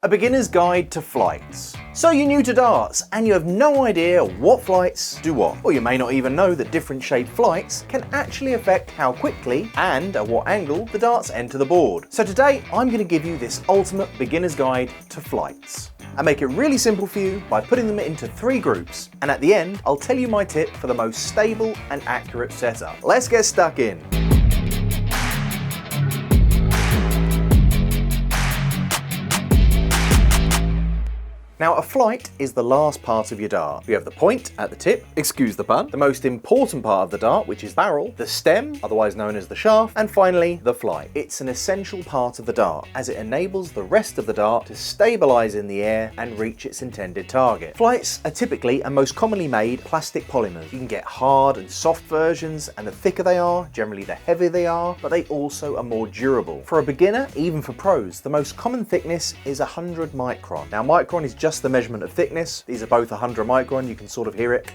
a beginner's guide to flights. So you're new to darts and you have no idea what flights do what. Or you may not even know that different shaped flights can actually affect how quickly and at what angle the darts enter the board. So today I'm going to give you this ultimate beginner's guide to flights. I make it really simple for you by putting them into 3 groups, and at the end I'll tell you my tip for the most stable and accurate setup. Let's get stuck in. Now, a flight is the last part of your dart. You have the point at the tip, excuse the pun, the most important part of the dart, which is the barrel, the stem, otherwise known as the shaft, and finally the flight. It's an essential part of the dart as it enables the rest of the dart to stabilize in the air and reach its intended target. Flights are typically and most commonly made plastic polymers. You can get hard and soft versions, and the thicker they are, generally the heavier they are, but they also are more durable. For a beginner, even for pros, the most common thickness is 100 micron. Now, micron is just the measurement of thickness. These are both 100 micron. You can sort of hear it.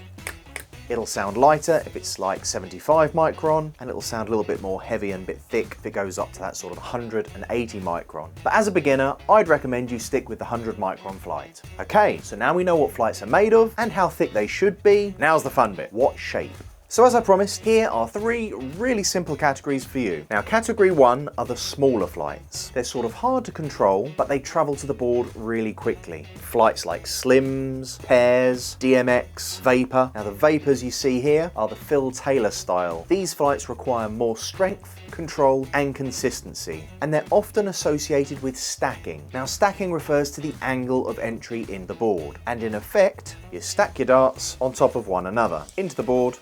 It'll sound lighter if it's like 75 micron, and it'll sound a little bit more heavy and a bit thick if it goes up to that sort of 180 micron. But as a beginner, I'd recommend you stick with the 100 micron flight. Okay, so now we know what flights are made of and how thick they should be. Now's the fun bit. What shape? So as I promised, here are 3 really simple categories for you. Now, category 1 are the smaller flights. They're sort of hard to control, but they travel to the board really quickly. Flights like slims, pairs, DMX, vapor. Now, the vapors you see here are the Phil Taylor style. These flights require more strength, control, and consistency, and they're often associated with stacking. Now, stacking refers to the angle of entry in the board, and in effect, you stack your darts on top of one another, into the board,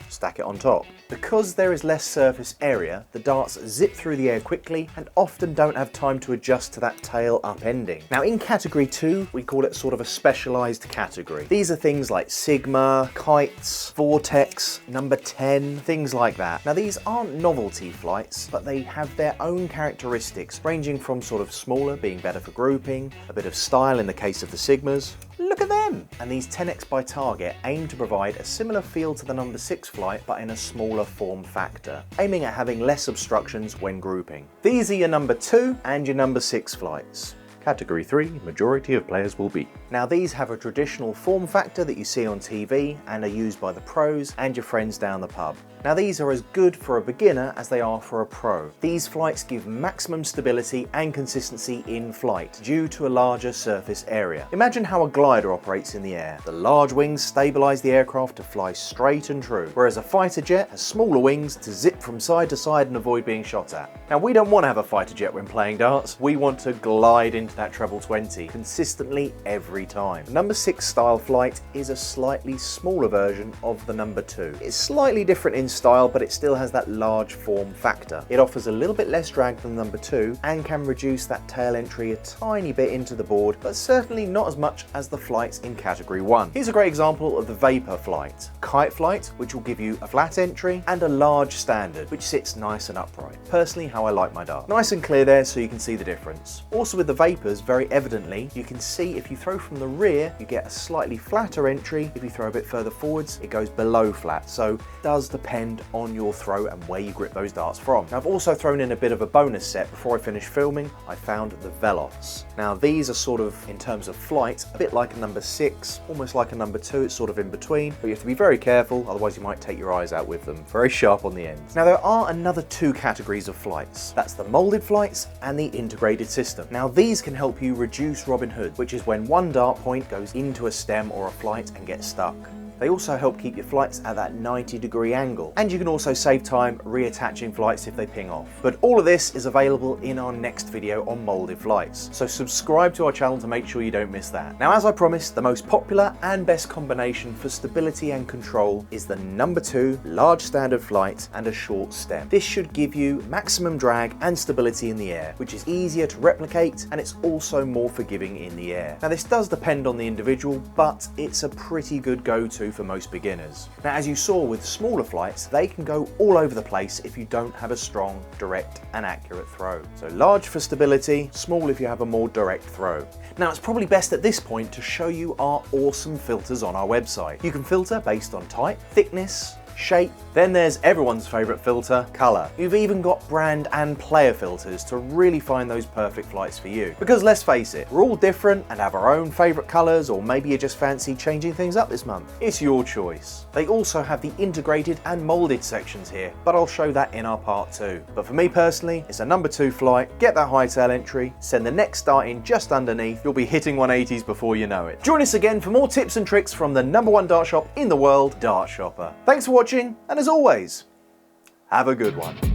stack it on top. Because there is less surface area, the darts zip through the air quickly and often don't have time to adjust to that tail upending. Now, in category 2, we call it sort of a specialized category. These are things like Sigma, kites, vortex, number 10, things like that. Now, these aren't novelty flights, but they have their own characteristics, ranging from sort of smaller being better for grouping, a bit of style in the case of the Sigmas. Look at them! And these 10x by target aim to provide a similar feel to the number 6 flight, but in a smaller form factor, aiming at having less obstructions when grouping. These are your number 2 and your number 6 flights. Category 3, majority of players will be. Now, these have a traditional form factor that you see on TV and are used by the pros and your friends down the pub. Now, these are as good for a beginner as they are for a pro. These flights give maximum stability and consistency in flight due to a larger surface area. Imagine how a glider operates in the air. The large wings stabilize the aircraft to fly straight and true, whereas a fighter jet has smaller wings to zip from side to side and avoid being shot at. Now, we don't want to have a fighter jet when playing darts. We want to glide into that treble 20 consistently every time. The number 6 style flight is a slightly smaller version of the number 2. It's slightly different in style, but it still has that large form factor. It offers a little bit less drag than number 2 and can reduce that tail entry a tiny bit into the board, but certainly not as much as the flights in category 1. Here's a great example of the vapor flight. Kite flight, which will give you a flat entry, and a large standard, which sits nice and upright. Personally, how I like my dart. Nice and clear there so you can see the difference. Also with the vapors, very evidently, you can see if you throw from the rear, you get a slightly flatter entry. If you throw a bit further forwards, it goes below flat. So it does depend on your throw and where you grip those darts from. Now, I've also thrown in a bit of a bonus set. Before I finished filming, I found the Velos. Now, these are sort of, in terms of flight, a bit like a number 6, almost like a number 2. It's sort of in between, but you have to be very careful, otherwise you might take your eyes out with them. Very sharp on the ends. Now, there are another 2 categories of flights. That's the molded flights and the integrated system. Now, these can help you reduce Robin Hood, which is when one dart point goes into a stem or a flight and gets stuck. They also help keep your flights at that 90-degree angle, and you can also save time reattaching flights if they ping off. But all of this is available in our next video on molded flights, so subscribe to our channel to make sure you don't miss that. Now, as I promised, the most popular and best combination for stability and control is the number 2 large standard flight and a short stem. This should give you maximum drag and stability in the air, which is easier to replicate, and it's also more forgiving in the air. Now, this does depend on the individual, but it's a pretty good go-to for most beginners. Now, as you saw with smaller flights, they can go all over the place if you don't have a strong, direct and accurate throw. So large for stability, small if you have a more direct throw. Now, it's probably best at this point to show you our awesome filters on our website. You can filter based on type, thickness, shape. Then there's everyone's favourite filter, colour. You've even got brand and player filters to really find those perfect flights for you. Because let's face it, we're all different and have our own favourite colours, or maybe you just fancy changing things up this month. It's your choice. They also have the integrated and moulded sections here, but I'll show that in our part 2. But for me personally, it's a number 2 flight. Get that high tail entry, send the next dart in just underneath, you'll be hitting 180s before you know it. Join us again for more tips and tricks from the number 1 dart shop in the world, Dartshopper. Thanks for watching, and as always, have a good one.